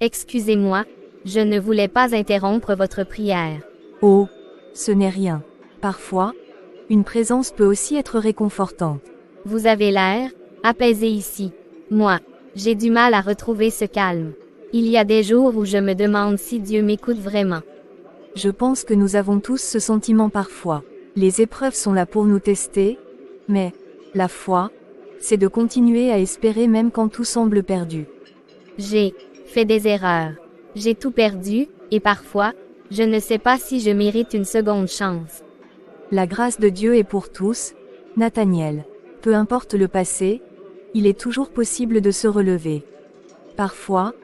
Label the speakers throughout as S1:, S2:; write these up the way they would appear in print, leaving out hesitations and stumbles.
S1: Excusez-moi, je ne voulais pas interrompre votre prière.
S2: Oh, ce n'est rien. Parfois, une présence peut aussi être réconfortante.
S1: Vous avez l'air apaisé ici. Moi, j'ai du mal à retrouver ce calme. Il y a des jours où je me demande si Dieu m'écoute vraiment.
S2: Je pense que nous avons tous ce sentiment parfois. Les épreuves sont là pour nous tester, mais la foi, c'est de continuer à espérer même quand tout semble perdu.
S1: J'ai fait des erreurs. J'ai tout perdu, et parfois, je ne sais pas si je mérite une seconde chance.
S2: La grâce de Dieu est pour tous, Nathaniel. Peu importe le passé, il est toujours possible de se relever. Parfois,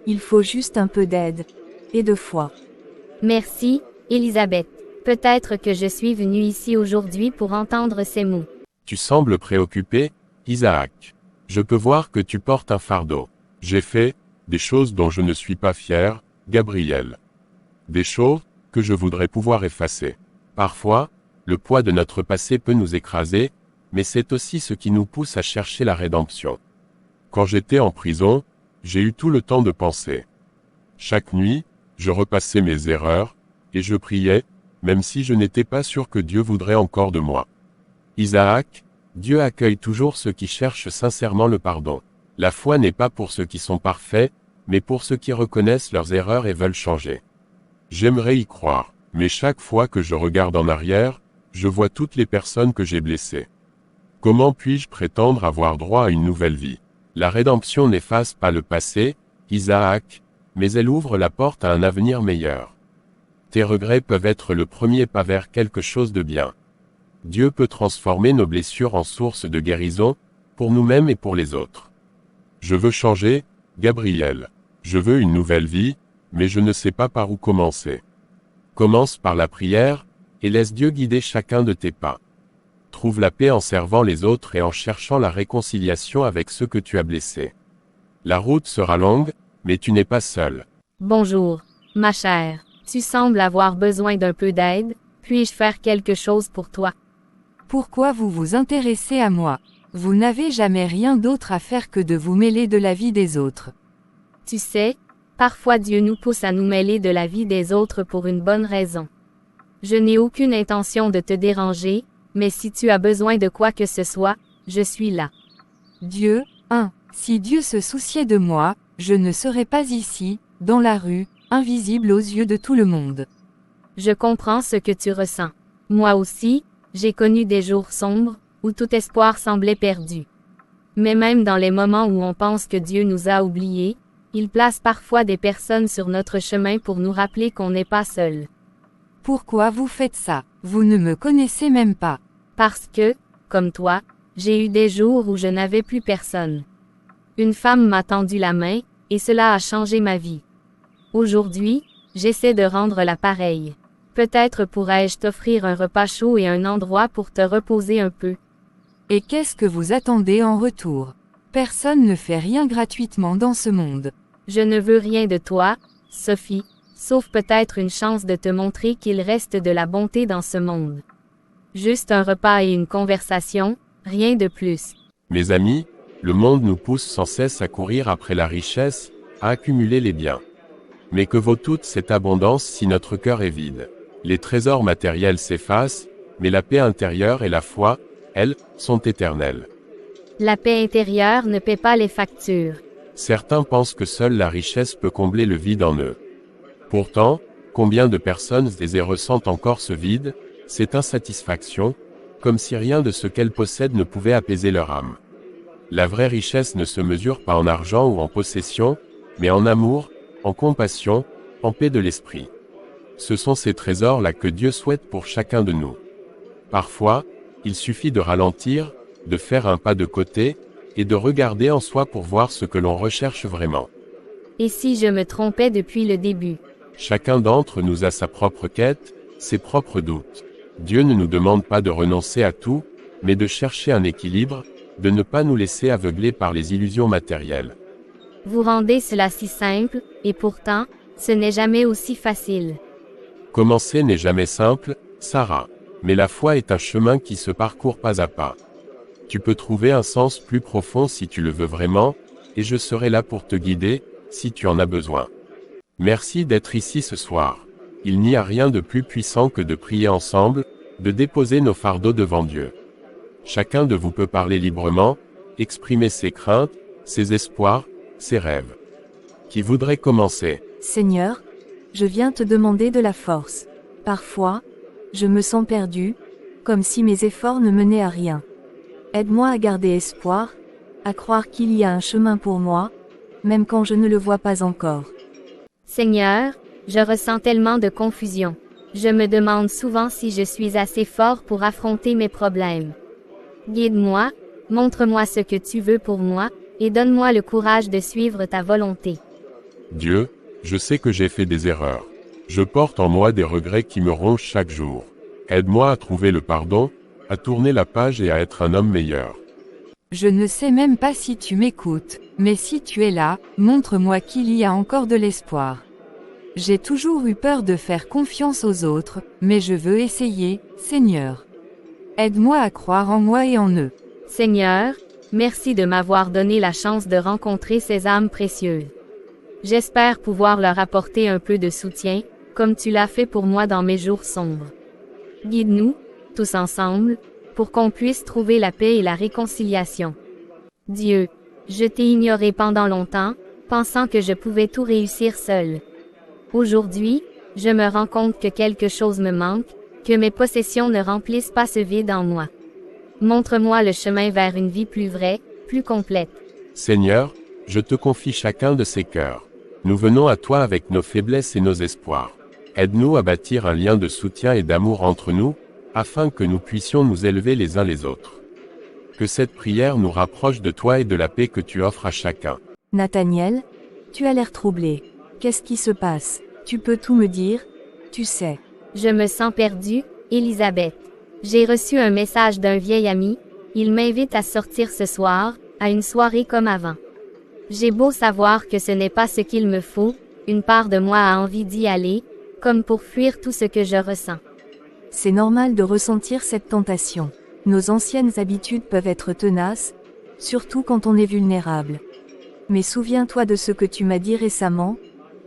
S2: il faut juste un peu d'aide et de foi.
S1: Merci, Élisabeth. Peut-être que je suis venue ici aujourd'hui pour entendre ces mots.
S3: Tu sembles préoccupé, Isaac. Je peux voir que tu portes un fardeau. J'ai fait des choses dont je ne suis pas fier, Gabriel. Des choses que je voudrais pouvoir effacer. Parfois, le poids de notre passé peut nous écraser, mais c'est aussi ce qui nous pousse à chercher la rédemption. Quand j'étais en prison, j'ai eu tout le temps de penser. Chaque nuit, je repassais mes erreurs, et je priais, même si je n'étais pas sûr que Dieu voudrait encore de moi. Isaac, Dieu accueille toujours ceux qui cherchent sincèrement le pardon. La foi n'est pas pour ceux qui sont parfaits, mais pour ceux qui reconnaissent leurs erreurs et veulent changer. J'aimerais y croire, mais chaque fois que je regarde en arrière, je vois toutes les personnes que j'ai blessées. Comment puis-je prétendre avoir droit à une nouvelle vie? La rédemption n'efface pas le passé, Isaac, mais elle ouvre la porte à un avenir meilleur. Tes regrets peuvent être le premier pas vers quelque chose de bien. Dieu peut transformer nos blessures en source de guérison, pour nous-mêmes et pour les autres. Je veux changer, Gabriel. Je veux une nouvelle vie, mais je ne sais pas par où commencer. Commence par la prière, et laisse Dieu guider chacun de tes pas. Trouve la paix en servant les autres et en cherchant la réconciliation avec ceux que tu as blessés. La route sera longue, mais tu n'es pas seul.
S1: Bonjour, ma chère. Tu sembles avoir besoin d'un peu d'aide. Puis-je faire quelque chose pour toi?
S2: Pourquoi vous vous intéressez à moi? Vous n'avez jamais rien d'autre à faire que de vous mêler de la vie des autres.
S1: Tu sais, parfois Dieu nous pousse à nous mêler de la vie des autres pour une bonne raison. Je n'ai aucune intention de te déranger, mais si tu as besoin de quoi que ce soit, je suis là.
S2: Dieu, si Dieu se souciait de moi, je ne serais pas ici, dans la rue, invisible aux yeux de tout le monde.
S1: Je comprends ce que tu ressens. Moi aussi, j'ai connu des jours sombres, où tout espoir semblait perdu. Mais même dans les moments où on pense que Dieu nous a oubliés, il place parfois des personnes sur notre chemin pour nous rappeler qu'on n'est pas seul.
S2: Pourquoi vous faites ça? Vous ne me connaissez même pas.
S1: Parce que, comme toi, j'ai eu des jours où je n'avais plus personne. Une femme m'a tendu la main, et cela a changé ma vie. Aujourd'hui, j'essaie de rendre la pareille. Peut-être pourrais-je t'offrir un repas chaud et un endroit pour te reposer un peu.
S2: Et qu'est-ce que vous attendez en retour? Personne ne fait rien gratuitement dans ce monde.
S1: Je ne veux rien de toi, Sophie, sauf peut-être une chance de te montrer qu'il reste de la bonté dans ce monde. Juste un repas et une conversation, rien de plus.
S3: Mes amis, le monde nous pousse sans cesse à courir après la richesse, à accumuler les biens. Mais que vaut toute cette abondance si notre cœur est vide? Les trésors matériels s'effacent, mais la paix intérieure et la foi, elles, sont éternelles.
S1: La paix intérieure ne paie pas les factures.
S3: Certains pensent que seule la richesse peut combler le vide en eux. Pourtant, combien de personnes aisées ressentent encore ce vide, cette insatisfaction, comme si rien de ce qu'elles possèdent ne pouvait apaiser leur âme. La vraie richesse ne se mesure pas en argent ou en possession, mais en amour, en compassion, en paix de l'esprit. Ce sont ces trésors-là que Dieu souhaite pour chacun de nous. Parfois, il suffit de ralentir, de faire un pas de côté, et de regarder en soi pour voir ce que l'on recherche vraiment.
S1: Et si je me trompais depuis le début?
S3: Chacun d'entre nous a sa propre quête, ses propres doutes. Dieu ne nous demande pas de renoncer à tout, mais de chercher un équilibre, de ne pas nous laisser aveugler par les illusions matérielles.
S1: Vous rendez cela si simple, et pourtant, ce n'est jamais aussi facile.
S3: Commencer n'est jamais simple, Sarah. Mais la foi est un chemin qui se parcourt pas à pas. Tu peux trouver un sens plus profond si tu le veux vraiment, et je serai là pour te guider, si tu en as besoin. Merci d'être ici ce soir. Il n'y a rien de plus puissant que de prier ensemble, de déposer nos fardeaux devant Dieu. Chacun de vous peut parler librement, exprimer ses craintes, ses espoirs, ses rêves. Qui voudrait commencer?
S2: Seigneur, je viens te demander de la force. Parfois, je me sens perdu, comme si mes efforts ne menaient à rien. Aide-moi à garder espoir, à croire qu'il y a un chemin pour moi, même quand je ne le vois pas encore.
S1: Seigneur, je ressens tellement de confusion. Je me demande souvent si je suis assez fort pour affronter mes problèmes. Guide-moi, montre-moi ce que tu veux pour moi, et donne-moi le courage de suivre ta volonté.
S3: Dieu, je sais que j'ai fait des erreurs. Je porte en moi des regrets qui me rongent chaque jour. Aide-moi à trouver le pardon, à tourner la page et à être un homme meilleur.
S4: Je ne sais même pas si tu m'écoutes, mais si tu es là, montre-moi qu'il y a encore de l'espoir. J'ai toujours eu peur de faire confiance aux autres, mais je veux essayer, Seigneur. Aide-moi à croire en moi et en eux.
S1: Seigneur, merci de m'avoir donné la chance de rencontrer ces âmes précieuses. J'espère pouvoir leur apporter un peu de soutien, comme tu l'as fait pour moi dans mes jours sombres. Guide-nous, tous ensemble, pour qu'on puisse trouver la paix et la réconciliation. Dieu, je t'ai ignoré pendant longtemps, pensant que je pouvais tout réussir seul. Aujourd'hui, je me rends compte que quelque chose me manque, que mes possessions ne remplissent pas ce vide en moi. Montre-moi le chemin vers une vie plus vraie, plus complète.
S3: Seigneur, je te confie chacun de ces cœurs. Nous venons à toi avec nos faiblesses et nos espoirs. Aide-nous à bâtir un lien de soutien et d'amour entre nous, afin que nous puissions nous élever les uns les autres. Que cette prière nous rapproche de toi et de la paix que tu offres à chacun.
S2: Nathaniel, tu as l'air troublé. Qu'est-ce qui se passe? Tu peux tout me dire? Tu sais.
S1: Je me sens perdue, Elisabeth. J'ai reçu un message d'un vieil ami, il m'invite à sortir ce soir, à une soirée comme avant. J'ai beau savoir que ce n'est pas ce qu'il me faut, une part de moi a envie d'y aller, comme pour fuir tout ce que je ressens.
S2: C'est normal de ressentir cette tentation. Nos anciennes habitudes peuvent être tenaces, surtout quand on est vulnérable. Mais souviens-toi de ce que tu m'as dit récemment,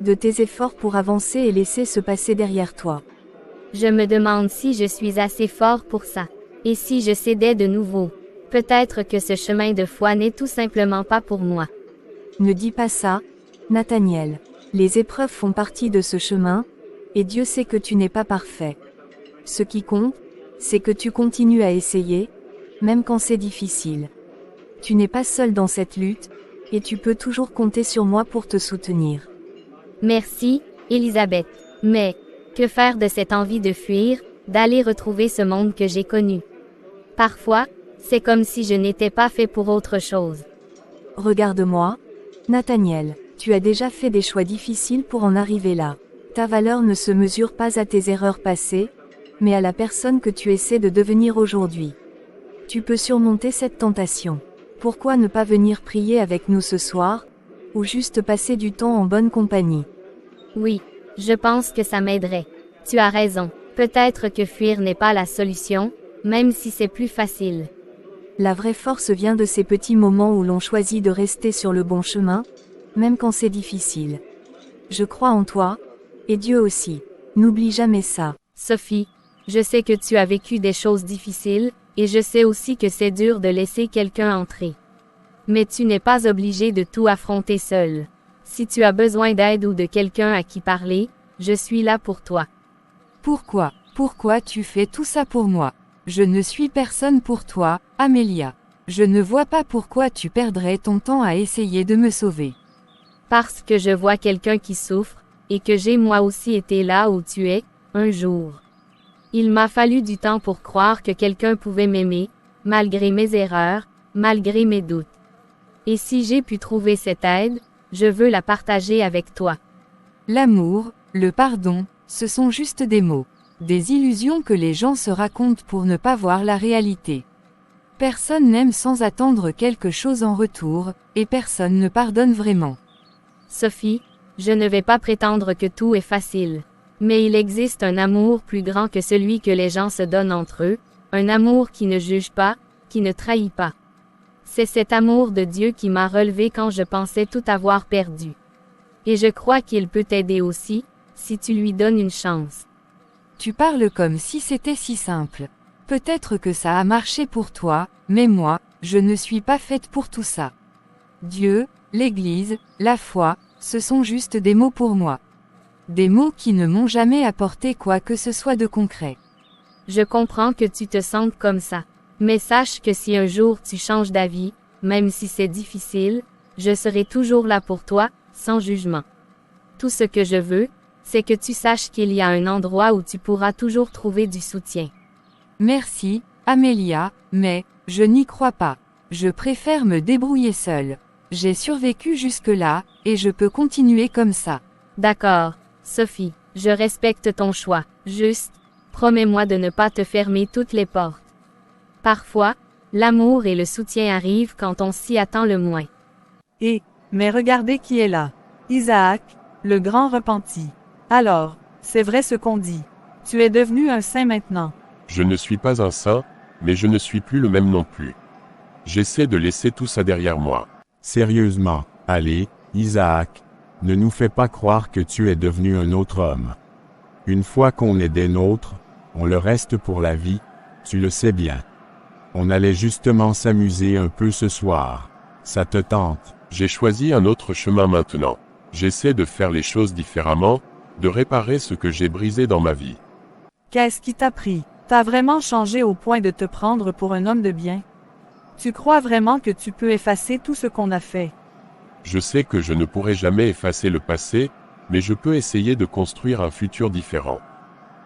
S2: de tes efforts pour avancer et laisser se passer derrière toi.
S1: Je me demande si je suis assez fort pour ça. Et si je cédais de nouveau. Peut-être que ce chemin de foi n'est tout simplement pas pour moi.
S2: Ne dis pas ça, Nathaniel. Les épreuves font partie de ce chemin, et Dieu sait que tu n'es pas parfait. Ce qui compte, c'est que tu continues à essayer, même quand c'est difficile. Tu n'es pas seul dans cette lutte, et tu peux toujours compter sur moi pour te soutenir.
S1: Merci, Elisabeth. Mais, que faire de cette envie de fuir, d'aller retrouver ce monde que j'ai connu? Parfois, c'est comme si je n'étais pas fait pour autre chose.
S2: Regarde-moi, Nathaniel, tu as déjà fait des choix difficiles pour en arriver là. Ta valeur ne se mesure pas à tes erreurs passées, mais à la personne que tu essaies de devenir aujourd'hui. Tu peux surmonter cette tentation. Pourquoi ne pas venir prier avec nous ce soir, ou juste passer du temps en bonne compagnie?
S1: Oui, je pense que ça m'aiderait. Tu as raison. Peut-être que fuir n'est pas la solution, même si c'est plus facile.
S2: La vraie force vient de ces petits moments où l'on choisit de rester sur le bon chemin, même quand c'est difficile. Je crois en toi, et Dieu aussi. N'oublie jamais ça.
S1: Sophie, je sais que tu as vécu des choses difficiles, et je sais aussi que c'est dur de laisser quelqu'un entrer. Mais tu n'es pas obligé de tout affronter seul. Si tu as besoin d'aide ou de quelqu'un à qui parler, je suis là pour toi.
S4: Pourquoi? Pourquoi tu fais tout ça pour moi? Je ne suis personne pour toi, Amélia. Je ne vois pas pourquoi tu perdrais ton temps à essayer de me sauver.
S1: Parce que je vois quelqu'un qui souffre, et que j'ai moi aussi été là où tu es, un jour. Il m'a fallu du temps pour croire que quelqu'un pouvait m'aimer, malgré mes erreurs, malgré mes doutes. Et si j'ai pu trouver cette aide, je veux la partager avec toi.
S4: L'amour, le pardon, ce sont juste des mots. Des illusions que les gens se racontent pour ne pas voir la réalité. Personne n'aime sans attendre quelque chose en retour, et personne ne pardonne vraiment.
S1: Sophie, je ne vais pas prétendre que tout est facile. Mais il existe un amour plus grand que celui que les gens se donnent entre eux, un amour qui ne juge pas, qui ne trahit pas. C'est cet amour de Dieu qui m'a relevé quand je pensais tout avoir perdu. Et je crois qu'il peut t'aider aussi, si tu lui donnes une chance.
S4: Tu parles comme si c'était si simple. Peut-être que ça a marché pour toi, mais moi, je ne suis pas faite pour tout ça. Dieu, l'Église, la foi, ce sont juste des mots pour moi. Des mots qui ne m'ont jamais apporté quoi que ce soit de concret.
S1: Je comprends que tu te sentes comme ça. Mais sache que si un jour tu changes d'avis, même si c'est difficile, je serai toujours là pour toi, sans jugement. Tout ce que je veux, c'est que tu saches qu'il y a un endroit où tu pourras toujours trouver du soutien.
S4: Merci, Amélia, mais, je n'y crois pas. Je préfère me débrouiller seule. J'ai survécu jusque-là, et je peux continuer comme ça.
S1: D'accord, Sophie, je respecte ton choix. Juste, promets-moi de ne pas te fermer toutes les portes. Parfois, l'amour et le soutien arrivent quand on s'y attend le moins.
S5: Mais regardez qui est là. Isaac, le grand repenti. Alors, c'est vrai ce qu'on dit. Tu es devenu un saint maintenant.
S3: Je ne suis pas un saint, mais je ne suis plus le même non plus. J'essaie de laisser tout ça derrière moi.
S6: Sérieusement, allez, Isaac, ne nous fais pas croire que tu es devenu un autre homme. Une fois qu'on est des nôtres, on le reste pour la vie, tu le sais bien. On allait justement s'amuser un peu ce soir. Ça te tente?
S3: J'ai choisi un autre chemin maintenant. J'essaie de faire les choses différemment, de réparer ce que j'ai brisé dans ma vie.
S5: Qu'est-ce qui t'a pris? T'as vraiment changé au point de te prendre pour un homme de bien? Tu crois vraiment que tu peux effacer tout ce qu'on a fait?
S3: Je sais que je ne pourrai jamais effacer le passé, mais je peux essayer de construire un futur différent.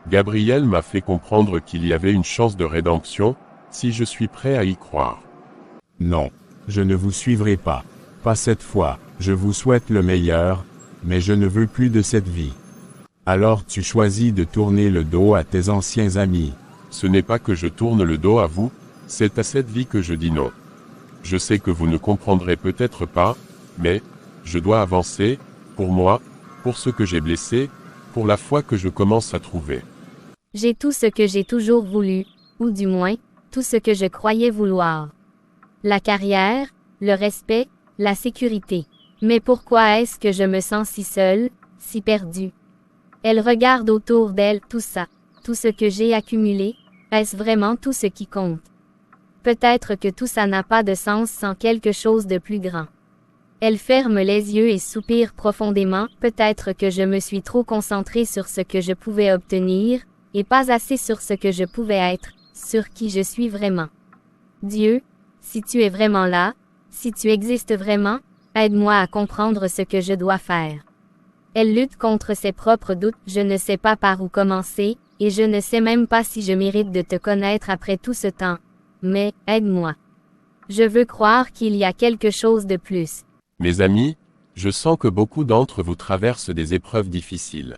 S3: Gabriel m'a fait comprendre qu'il y avait une chance de rédemption, si je suis prêt à y croire.
S6: Non, je ne vous suivrai pas. Pas cette fois, je vous souhaite le meilleur, mais je ne veux plus de cette vie. Alors tu choisis de tourner le dos à tes anciens amis.
S3: Ce n'est pas que je tourne le dos à vous, c'est à cette vie que je dis non. Je sais que vous ne comprendrez peut-être pas, mais, je dois avancer, pour moi, pour ce que j'ai blessé, pour la foi que je commence à trouver.
S1: J'ai tout ce que j'ai toujours voulu, ou du moins, tout ce que je croyais vouloir. La carrière, le respect, la sécurité. Mais pourquoi est-ce que je me sens si seule, si perdue? Elle regarde autour d'elle tout ça, tout ce que j'ai accumulé, est-ce vraiment tout ce qui compte? Peut-être que tout ça n'a pas de sens sans quelque chose de plus grand. Elle ferme les yeux et soupire profondément, peut-être que je me suis trop concentrée sur ce que je pouvais obtenir, et pas assez sur ce que je pouvais être, sur qui je suis vraiment. Dieu, si tu es vraiment là, si tu existes vraiment, aide-moi à comprendre ce que je dois faire. Elle lutte contre ses propres doutes, je ne sais pas par où commencer, et je ne sais même pas si je mérite de te connaître après tout ce temps. Mais, aide-moi. Je veux croire qu'il y a quelque chose de plus.
S3: Mes amis, je sens que beaucoup d'entre vous traversent des épreuves difficiles.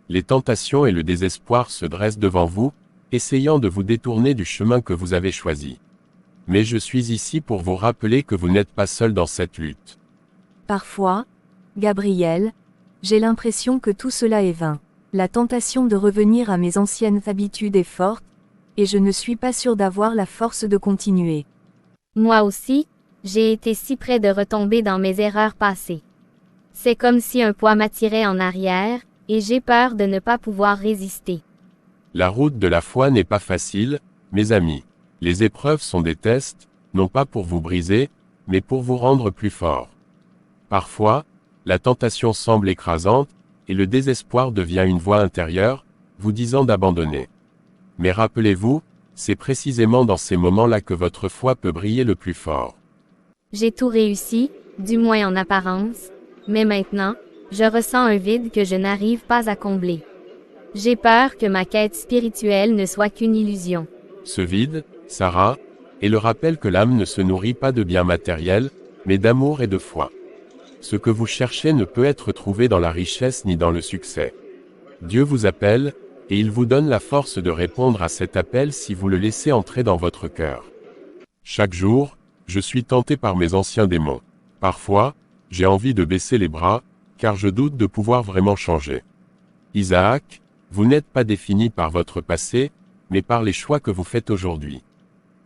S3: Les tentations et le désespoir se dressent devant vous, essayant de vous détourner du chemin que vous avez choisi. Mais je suis ici pour vous rappeler que vous n'êtes pas seul dans cette lutte.
S2: Parfois, Gabriel, j'ai l'impression que tout cela est vain. La tentation de revenir à mes anciennes habitudes est forte, et je ne suis pas sûre d'avoir la force de continuer.
S1: Moi aussi, j'ai été si près de retomber dans mes erreurs passées. C'est comme si un poids m'attirait en arrière, et j'ai peur de ne pas pouvoir résister.
S3: La route de la foi n'est pas facile, mes amis. Les épreuves sont des tests, non pas pour vous briser, mais pour vous rendre plus fort. Parfois, la tentation semble écrasante, et le désespoir devient une voix intérieure, vous disant d'abandonner. Mais rappelez-vous, c'est précisément dans ces moments-là que votre foi peut briller le plus fort.
S1: J'ai tout réussi, du moins en apparence, mais maintenant, je ressens un vide que je n'arrive pas à combler. J'ai peur que ma quête spirituelle ne soit qu'une illusion.
S3: Ce vide, Sarah, est le rappel que l'âme ne se nourrit pas de biens matériels, mais d'amour et de foi. Ce que vous cherchez ne peut être trouvé dans la richesse ni dans le succès. Dieu vous appelle, et il vous donne la force de répondre à cet appel si vous le laissez entrer dans votre cœur. Chaque jour, je suis tenté par mes anciens démons. Parfois, j'ai envie de baisser les bras, car je doute de pouvoir vraiment changer. Isaac, vous n'êtes pas défini par votre passé, mais par les choix que vous faites aujourd'hui.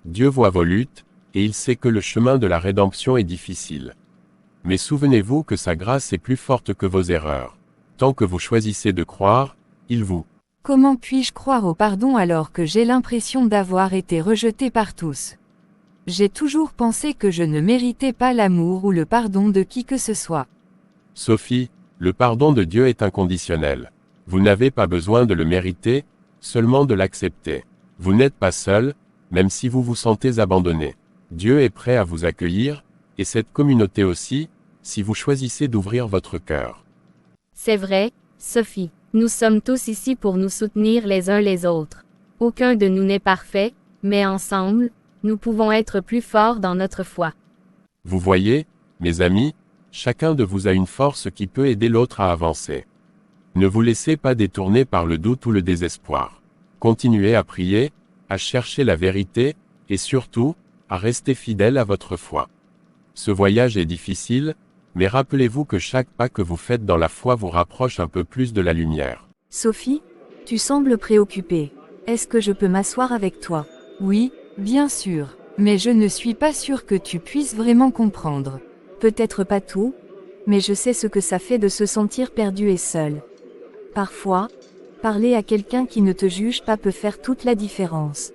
S3: Dieu voit vos luttes, et il sait que le chemin de la rédemption est difficile. Mais souvenez-vous que sa grâce est plus forte que vos erreurs. Tant que vous choisissez de croire, il vous.
S4: Comment puis-je croire au pardon alors que j'ai l'impression d'avoir été rejeté par tous? J'ai toujours pensé que je ne méritais pas l'amour ou le pardon de qui que ce soit.
S3: Sophie, le pardon de Dieu est inconditionnel. Vous n'avez pas besoin de le mériter, seulement de l'accepter. Vous n'êtes pas seul, même si vous vous sentez abandonné. Dieu est prêt à vous accueillir, et cette communauté aussi, si vous choisissez d'ouvrir votre cœur.
S1: C'est vrai, Sophie. Nous sommes tous ici pour nous soutenir les uns les autres. Aucun de nous n'est parfait, mais ensemble, nous pouvons être plus forts dans notre foi.
S3: Vous voyez, mes amis, chacun de vous a une force qui peut aider l'autre à avancer. Ne vous laissez pas détourner par le doute ou le désespoir. Continuez à prier, à chercher la vérité, et surtout, à rester fidèle à votre foi. Ce voyage est difficile, mais rappelez-vous que chaque pas que vous faites dans la foi vous rapproche un peu plus de la lumière.
S2: Sophie, tu sembles préoccupée. Est-ce que je peux m'asseoir avec toi?
S4: Oui, bien sûr, mais je ne suis pas sûre que tu puisses vraiment comprendre.
S2: Peut-être pas tout, mais je sais ce que ça fait de se sentir perdu et seul. Parfois, parler à quelqu'un qui ne te juge pas peut faire toute la différence.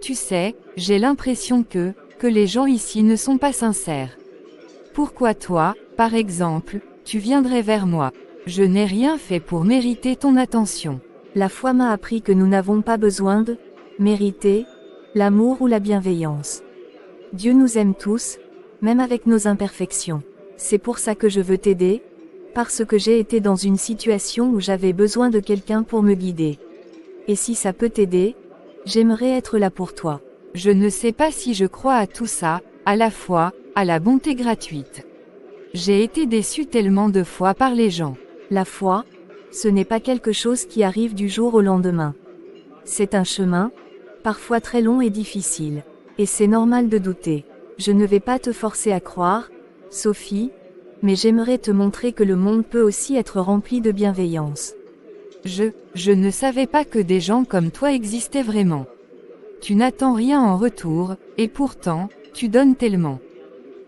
S4: Tu sais, j'ai l'impression que les gens ici ne sont pas sincères. Pourquoi toi, par exemple, tu viendrais vers moi? Je n'ai rien fait pour mériter ton attention.
S2: La foi m'a appris que nous n'avons pas besoin de mériter l'amour ou la bienveillance. Dieu nous aime tous, même avec nos imperfections. C'est pour ça que je veux t'aider, parce que j'ai été dans une situation où j'avais besoin de quelqu'un pour me guider. Et si ça peut t'aider, j'aimerais être là pour toi.
S4: Je ne sais pas si je crois à tout ça, à la foi, à la bonté gratuite. J'ai été déçue tellement de fois par les gens.
S2: La foi, ce n'est pas quelque chose qui arrive du jour au lendemain. C'est un chemin, parfois très long et difficile. Et c'est normal de douter. Je ne vais pas te forcer à croire, Sophie, mais j'aimerais te montrer que le monde peut aussi être rempli de bienveillance.
S4: Je ne savais pas que des gens comme toi existaient vraiment. Tu n'attends rien en retour, et pourtant, tu donnes tellement.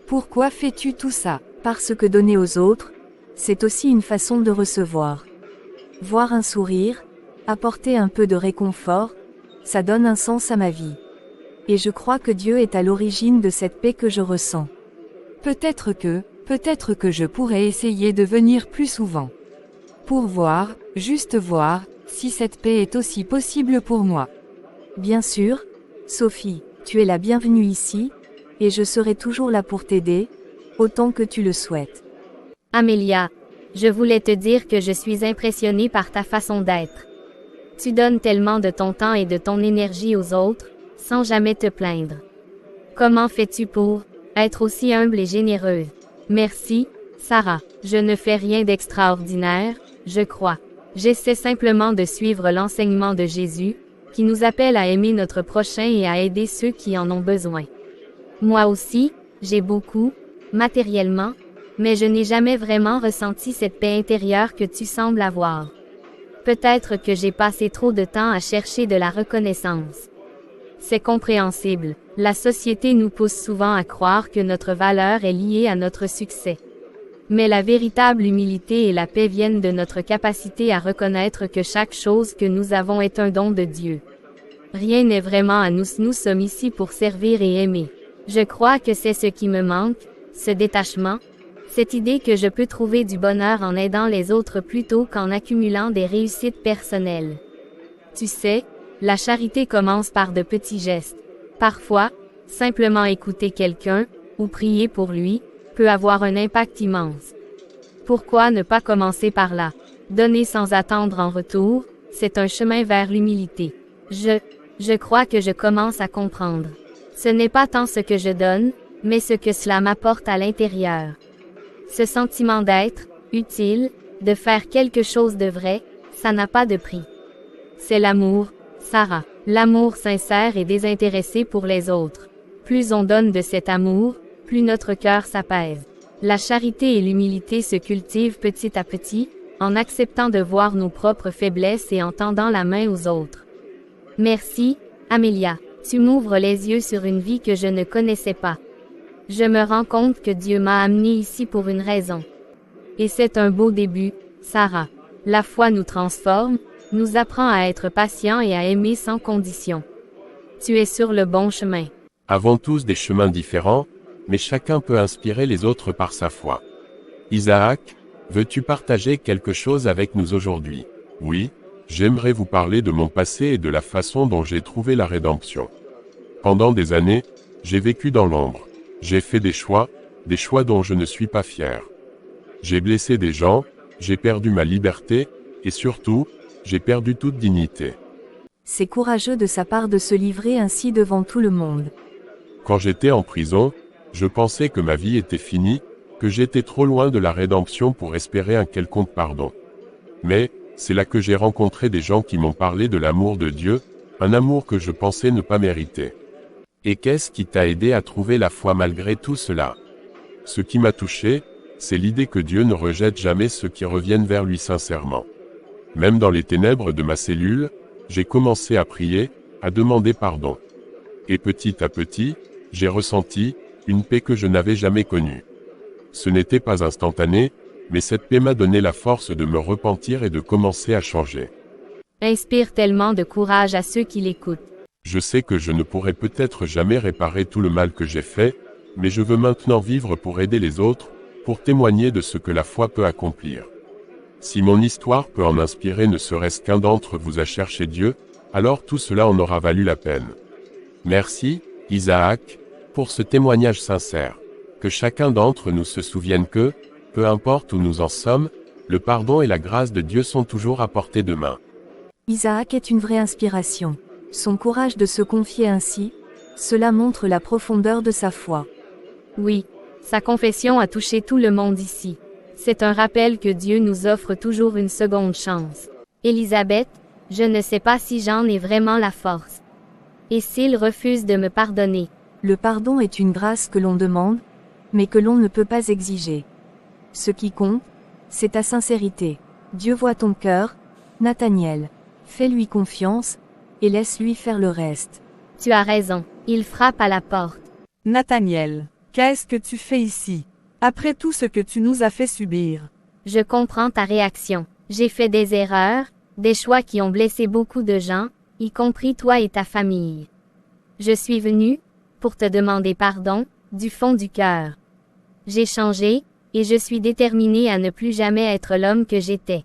S4: Pourquoi fais-tu tout ça?
S2: Parce que donner aux autres, c'est aussi une façon de recevoir. Voir un sourire, apporter un peu de réconfort, ça donne un sens à ma vie. Et je crois que Dieu est à l'origine de cette paix que je ressens.
S4: Peut-être que je pourrais essayer de venir plus souvent. Pour voir, juste voir, si cette paix est aussi possible pour moi.
S2: Bien sûr, Sophie, tu es la bienvenue ici, et je serai toujours là pour t'aider, autant que tu le souhaites.
S1: Amélia, je voulais te dire que je suis impressionnée par ta façon d'être. Tu donnes tellement de ton temps et de ton énergie aux autres, sans jamais te plaindre. Comment fais-tu pour être aussi humble et généreuse? Merci, Sarah. Je ne fais rien d'extraordinaire, je crois. J'essaie simplement de suivre l'enseignement de Jésus, qui nous appelle à aimer notre prochain et à aider ceux qui en ont besoin. Moi aussi, j'ai beaucoup, matériellement, mais je n'ai jamais vraiment ressenti cette paix intérieure que tu sembles avoir. Peut-être que j'ai passé trop de temps à chercher de la reconnaissance. C'est compréhensible, la société nous pousse souvent à croire que notre valeur est liée à notre succès. Mais la véritable humilité et la paix viennent de notre capacité à reconnaître que chaque chose que nous avons est un don de Dieu. Rien n'est vraiment à nous, nous sommes ici pour servir et aimer. Je crois que c'est ce qui me manque, ce détachement, cette idée que je peux trouver du bonheur en aidant les autres plutôt qu'en accumulant des réussites personnelles. Tu sais, la charité commence par de petits gestes. Parfois, simplement écouter quelqu'un, ou prier pour lui, peut avoir un impact immense. Pourquoi ne pas commencer par là? Donner sans attendre en retour, c'est un chemin vers l'humilité. Je crois que je commence à comprendre. Ce n'est pas tant ce que je donne, mais ce que cela m'apporte à l'intérieur. Ce sentiment d'être utile, de faire quelque chose de vrai, ça n'a pas de prix. C'est l'amour, Sarah. L'amour sincère et désintéressé pour les autres. Plus on donne de cet amour, plus notre cœur s'apaise. La charité et l'humilité se cultivent petit à petit, en acceptant de voir nos propres faiblesses et en tendant la main aux autres. Merci, Amélia. Tu m'ouvres les yeux sur une vie que je ne connaissais pas. Je me rends compte que Dieu m'a amené ici pour une raison. Et c'est un beau début, Sarah. La foi nous transforme, nous apprend à être patient et à aimer sans condition. Tu es sur le bon chemin.
S3: Avons tous des chemins différents, mais chacun peut inspirer les autres par sa foi. Isaac, veux-tu partager quelque chose avec nous aujourd'hui? Oui, j'aimerais vous parler de mon passé et de la façon dont j'ai trouvé la rédemption. Pendant des années, j'ai vécu dans l'ombre. J'ai fait des choix dont je ne suis pas fier. J'ai blessé des gens, j'ai perdu ma liberté, et surtout, j'ai perdu toute dignité.
S2: C'est courageux de sa part de se livrer ainsi devant tout le monde.
S3: Quand j'étais en prison, je pensais que ma vie était finie, que j'étais trop loin de la rédemption pour espérer un quelconque pardon. Mais, c'est là que j'ai rencontré des gens qui m'ont parlé de l'amour de Dieu, un amour que je pensais ne pas mériter. Et qu'est-ce qui t'a aidé à trouver la foi malgré tout cela? Ce qui m'a touché, c'est l'idée que Dieu ne rejette jamais ceux qui reviennent vers lui sincèrement. Même dans les ténèbres de ma cellule, j'ai commencé à prier, à demander pardon. Et petit à petit, j'ai ressenti une paix que je n'avais jamais connue. Ce n'était pas instantané, mais cette paix m'a donné la force de me repentir et de commencer à changer.
S1: Inspire tellement de courage à ceux qui l'écoutent.
S3: Je sais que je ne pourrai peut-être jamais réparer tout le mal que j'ai fait, mais je veux maintenant vivre pour aider les autres, pour témoigner de ce que la foi peut accomplir. Si mon histoire peut en inspirer ne serait-ce qu'un d'entre vous à chercher Dieu, alors tout cela en aura valu la peine. Merci, Isaac, pour ce témoignage sincère. Que chacun d'entre nous se souvienne que, peu importe où nous en sommes, le pardon et la grâce de Dieu sont toujours à portée de main.
S2: Isaac est une vraie inspiration. Son courage de se confier ainsi, cela montre la profondeur de sa foi.
S1: Oui, sa confession a touché tout le monde ici. C'est un rappel que Dieu nous offre toujours une seconde chance. Élisabeth, je ne sais pas si j'en ai vraiment la force. Et s'il refuse de me pardonner?
S2: Le pardon est une grâce que l'on demande, mais que l'on ne peut pas exiger. Ce qui compte, c'est ta sincérité. Dieu voit ton cœur, Nathaniel. Fais-lui confiance, et laisse-lui faire le reste.
S1: Tu as raison, il frappe à la porte.
S5: Nathaniel, qu'est-ce que tu fais ici? Après tout ce que tu nous as fait subir.
S1: Je comprends ta réaction. J'ai fait des erreurs, des choix qui ont blessé beaucoup de gens, y compris toi et ta famille. Je suis venu pour te demander pardon, du fond du cœur. J'ai changé, et je suis déterminé à ne plus jamais être l'homme que j'étais.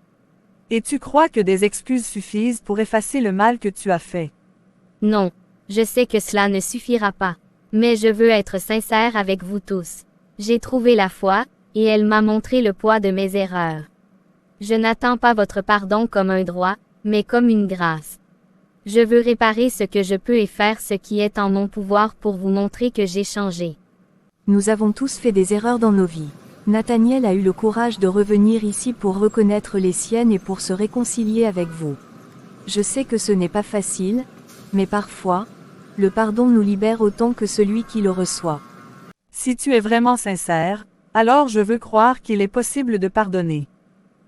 S5: Et tu crois que des excuses suffisent pour effacer le mal que tu as fait?
S1: Non, je sais que cela ne suffira pas. Mais je veux être sincère avec vous tous. J'ai trouvé la foi, et elle m'a montré le poids de mes erreurs. Je n'attends pas votre pardon comme un droit, mais comme une grâce. Je veux réparer ce que je peux et faire ce qui est en mon pouvoir pour vous montrer que j'ai changé.
S2: Nous avons tous fait des erreurs dans nos vies. Nathaniel a eu le courage de revenir ici pour reconnaître les siennes et pour se réconcilier avec vous. Je sais que ce n'est pas facile, mais parfois, le pardon nous libère autant que celui qui le reçoit.
S5: Si tu es vraiment sincère, alors je veux croire qu'il est possible de pardonner.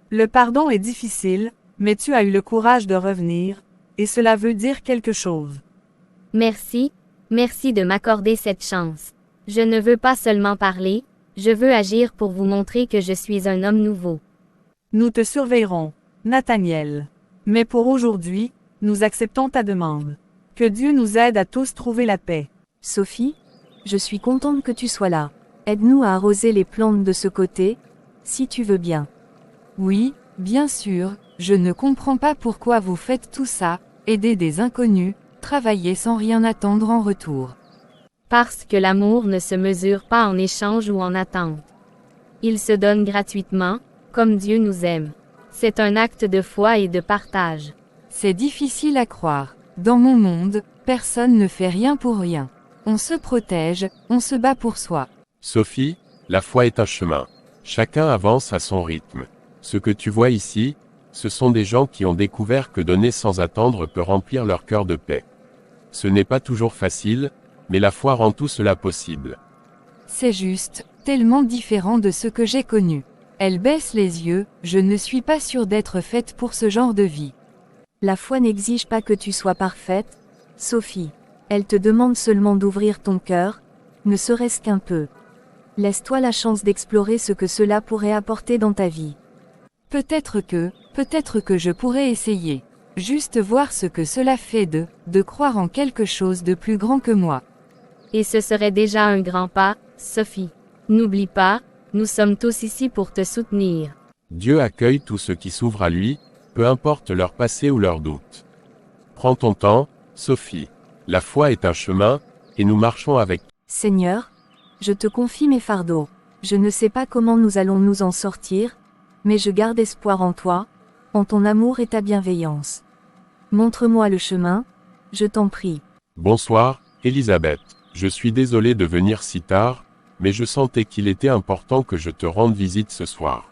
S5: Le pardon est difficile, mais tu as eu le courage de revenir, et cela veut dire quelque chose.
S1: Merci de m'accorder cette chance. Je ne veux pas seulement parler, je veux agir pour vous montrer que je suis un homme nouveau.
S5: Nous te surveillerons, Nathaniel. Mais pour aujourd'hui, nous acceptons ta demande. Que Dieu nous aide à tous trouver la paix.
S2: Sophie, je suis contente que tu sois là. Aide-nous à arroser les plantes de ce côté, si tu veux bien.
S4: Oui, bien sûr, je ne comprends pas pourquoi vous faites tout ça, aider des inconnus, travailler sans rien attendre en retour.
S1: Parce que l'amour ne se mesure pas en échange ou en attente. Il se donne gratuitement, comme Dieu nous aime. C'est un acte de foi et de partage.
S4: C'est difficile à croire. Dans mon monde, personne ne fait rien pour rien. On se protège, on se bat pour soi.
S3: Sophie, la foi est un chemin. Chacun avance à son rythme. Ce que tu vois ici, ce sont des gens qui ont découvert que donner sans attendre peut remplir leur cœur de paix. Ce n'est pas toujours facile, mais la foi rend tout cela possible.
S4: C'est juste, tellement différent de ce que j'ai connu. Elle baisse les yeux, je ne suis pas sûre d'être faite pour ce genre de vie.
S2: La foi n'exige pas que tu sois parfaite, Sophie. Elle te demande seulement d'ouvrir ton cœur, ne serait-ce qu'un peu. Laisse-toi la chance d'explorer ce que cela pourrait apporter dans ta vie.
S4: Peut-être que je pourrais essayer. Juste voir ce que cela fait de croire en quelque chose de plus grand que moi.
S1: Et ce serait déjà un grand pas, Sophie. N'oublie pas, nous sommes tous ici pour te soutenir.
S3: Dieu accueille tout ce qui s'ouvre à lui, peu importe leur passé ou leurs doutes. Prends ton temps, Sophie. La foi est un chemin, et nous marchons avec.
S2: Seigneur, je te confie mes fardeaux. Je ne sais pas comment nous allons nous en sortir, mais je garde espoir en toi, en ton amour et ta bienveillance. Montre-moi le chemin, je t'en prie.
S3: Bonsoir, Elisabeth. Je suis désolé de venir si tard, mais je sentais qu'il était important que je te rende visite ce soir.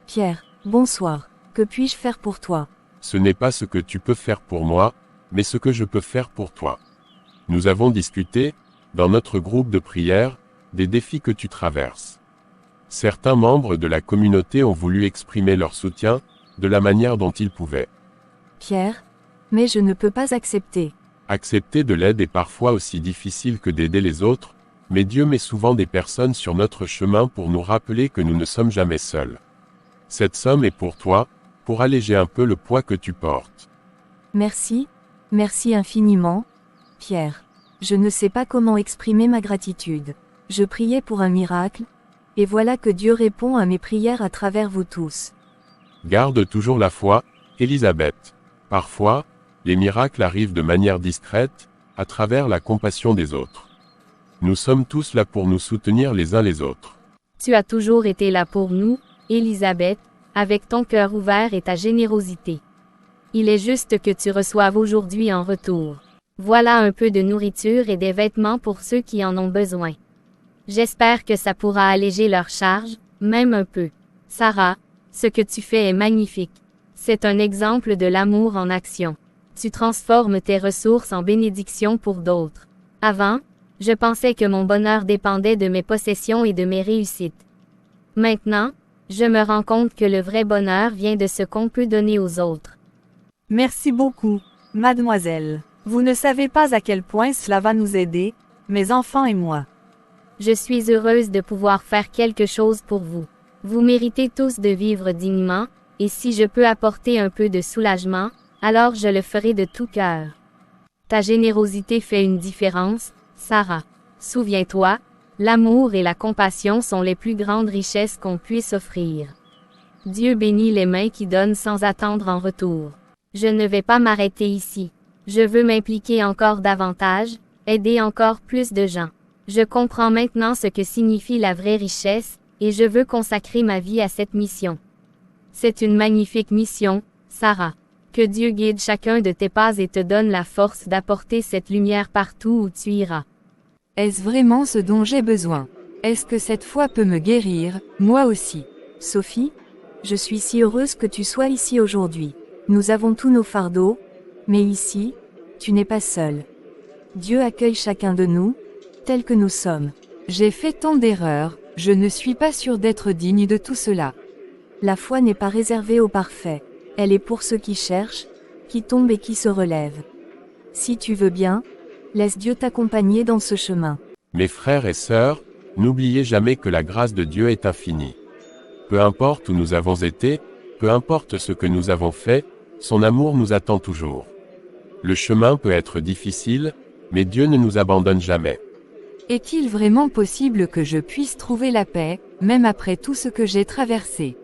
S2: Pierre, bonsoir. Que puis-je faire pour toi?
S3: Ce n'est pas ce que tu peux faire pour moi, mais ce que je peux faire pour toi. Nous avons discuté, dans notre groupe de prière, des défis que tu traverses. Certains membres de la communauté ont voulu exprimer leur soutien, de la manière dont ils pouvaient.
S2: Pierre, mais je ne peux pas accepter.
S3: Accepter de l'aide est parfois aussi difficile que d'aider les autres, mais Dieu met souvent des personnes sur notre chemin pour nous rappeler que nous ne sommes jamais seuls. Cette somme est pour toi, pour alléger un peu le poids que tu portes.
S2: Merci infiniment, Pierre. Je ne sais pas comment exprimer ma gratitude. Je priais pour un miracle, et voilà que Dieu répond à mes prières à travers vous tous.
S3: Garde toujours la foi, Elisabeth. Parfois, les miracles arrivent de manière discrète, à travers la compassion des autres. Nous sommes tous là pour nous soutenir les uns les autres.
S1: Tu as toujours été là pour nous, Elisabeth, avec ton cœur ouvert et ta générosité. Il est juste que tu reçoives aujourd'hui en retour. Voilà un peu de nourriture et des vêtements pour ceux qui en ont besoin. J'espère que ça pourra alléger leur charge, même un peu. Sarah, ce que tu fais est magnifique. C'est un exemple de l'amour en action. Tu transformes tes ressources en bénédictions pour d'autres. Avant, je pensais que mon bonheur dépendait de mes possessions et de mes réussites. Maintenant, je me rends compte que le vrai bonheur vient de ce qu'on peut donner aux autres.
S5: Merci beaucoup, mademoiselle. Vous ne savez pas à quel point cela va nous aider, mes enfants et moi.
S1: Je suis heureuse de pouvoir faire quelque chose pour vous. Vous méritez tous de vivre dignement, et si je peux apporter un peu de soulagement, alors je le ferai de tout cœur. Ta générosité fait une différence, Sarah. Souviens-toi, l'amour et la compassion sont les plus grandes richesses qu'on puisse offrir. Dieu bénit les mains qui donnent sans attendre en retour. Je ne vais pas m'arrêter ici. Je veux m'impliquer encore davantage, aider encore plus de gens. Je comprends maintenant ce que signifie la vraie richesse, et je veux consacrer ma vie à cette mission. C'est une magnifique mission, Sarah. Que Dieu guide chacun de tes pas et te donne la force d'apporter cette lumière partout où tu iras.
S4: Est-ce vraiment ce dont j'ai besoin? Est-ce que cette foi peut me guérir, moi aussi?
S2: Sophie, je suis si heureuse que tu sois ici aujourd'hui. Nous avons tous nos fardeaux, mais ici, tu n'es pas seule. Dieu accueille chacun de nous, tels que nous sommes.
S4: J'ai fait tant d'erreurs, je ne suis pas sûre d'être digne de tout cela.
S2: La foi n'est pas réservée aux parfaits. Elle est pour ceux qui cherchent, qui tombent et qui se relèvent. Si tu veux bien, laisse Dieu t'accompagner dans ce chemin.
S3: Mes frères et sœurs, n'oubliez jamais que la grâce de Dieu est infinie. Peu importe où nous avons été, peu importe ce que nous avons fait, son amour nous attend toujours. Le chemin peut être difficile, mais Dieu ne nous abandonne jamais.
S4: Est-il vraiment possible que je puisse trouver la paix, même après tout ce que j'ai traversé?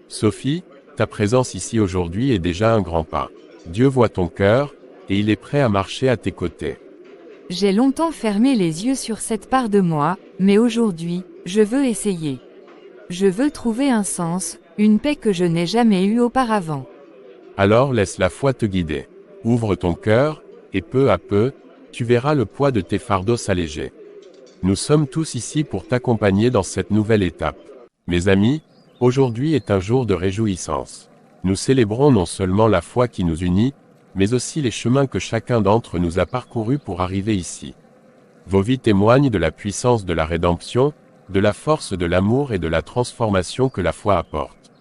S3: Sophie, ta présence ici aujourd'hui est déjà un grand pas. Dieu voit ton cœur, et il est prêt à marcher à tes côtés.
S4: J'ai longtemps fermé les yeux sur cette part de moi, mais aujourd'hui, je veux essayer. Je veux trouver un sens, une paix que je n'ai jamais eue auparavant.
S3: Alors laisse la foi te guider. Ouvre ton cœur, et peu à peu, tu verras le poids de tes fardeaux s'alléger. Nous sommes tous ici pour t'accompagner dans cette nouvelle étape. Mes amis, aujourd'hui est un jour de réjouissance. Nous célébrons non seulement la foi qui nous unit, mais aussi les chemins que chacun d'entre nous a parcourus pour arriver ici. Vos vies témoignent de la puissance de la rédemption, de la force de l'amour et de la transformation que la foi apporte.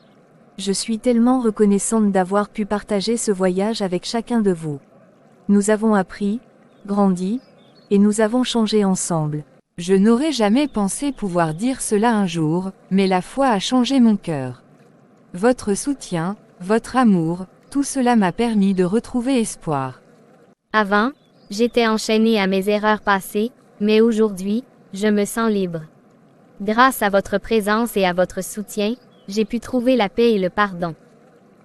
S2: Je suis tellement reconnaissante d'avoir pu partager ce voyage avec chacun de vous. Nous avons appris, grandi, et nous avons changé ensemble.
S4: Je n'aurais jamais pensé pouvoir dire cela un jour, mais la foi a changé mon cœur. Votre soutien, votre amour, tout cela m'a permis de retrouver espoir.
S1: Avant, j'étais enchaînée à mes erreurs passées, mais aujourd'hui, je me sens libre. Grâce à votre présence et à votre soutien, j'ai pu trouver la paix et le pardon.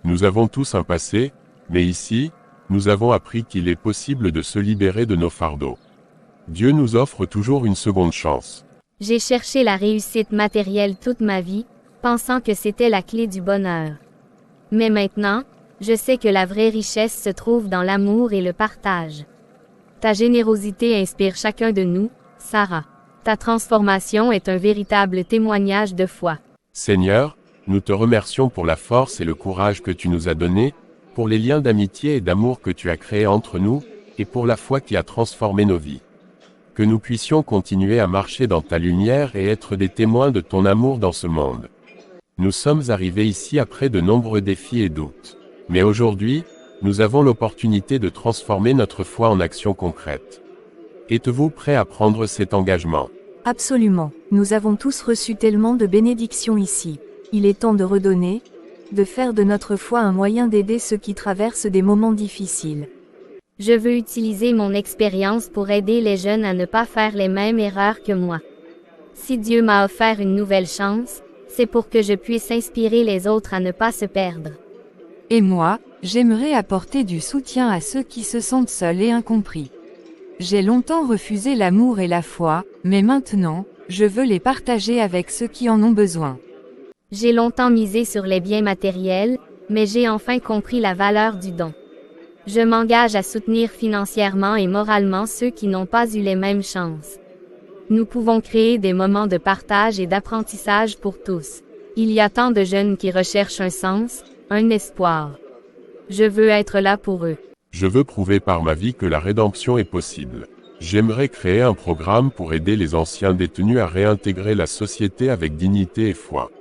S3: Nous avons tous un passé, mais ici, nous avons appris qu'il est possible de se libérer de nos fardeaux. Dieu nous offre toujours une seconde chance.
S1: J'ai cherché la réussite matérielle toute ma vie, pensant que c'était la clé du bonheur. Mais maintenant, je sais que la vraie richesse se trouve dans l'amour et le partage. Ta générosité inspire chacun de nous, Sarah. Ta transformation est un véritable témoignage de foi.
S3: Seigneur, nous te remercions pour la force et le courage que tu nous as donnés, pour les liens d'amitié et d'amour que tu as créés entre nous, et pour la foi qui a transformé nos vies. Que nous puissions continuer à marcher dans ta lumière et être des témoins de ton amour dans ce monde. Nous sommes arrivés ici après de nombreux défis et doutes. Mais aujourd'hui, nous avons l'opportunité de transformer notre foi en action concrète. Êtes-vous prêt à prendre cet engagement?
S2: Absolument. Nous avons tous reçu tellement de bénédictions ici. Il est temps de redonner, de faire de notre foi un moyen d'aider ceux qui traversent des moments difficiles.
S1: Je veux utiliser mon expérience pour aider les jeunes à ne pas faire les mêmes erreurs que moi. Si Dieu m'a offert une nouvelle chance, c'est pour que je puisse inspirer les autres à ne pas se perdre.
S4: Et moi, j'aimerais apporter du soutien à ceux qui se sentent seuls et incompris. J'ai longtemps refusé l'amour et la foi, mais maintenant, je veux les partager avec ceux qui en ont besoin.
S1: J'ai longtemps misé sur les biens matériels, mais j'ai enfin compris la valeur du don. Je m'engage à soutenir financièrement et moralement ceux qui n'ont pas eu les mêmes chances. Nous pouvons créer des moments de partage et d'apprentissage pour tous. Il y a tant de jeunes qui recherchent un sens, un espoir. Je veux être là pour eux.
S3: Je veux prouver par ma vie que la rédemption est possible. J'aimerais créer un programme pour aider les anciens détenus à réintégrer la société avec dignité et foi.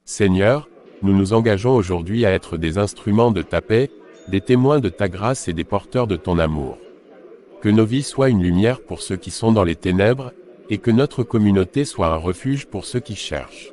S3: Seigneur, nous nous engageons aujourd'hui à être des instruments de ta paix, des témoins de ta grâce et des porteurs de ton amour. Que nos vies soient une lumière pour ceux qui sont dans les ténèbres, et que notre communauté soit un refuge pour ceux qui cherchent.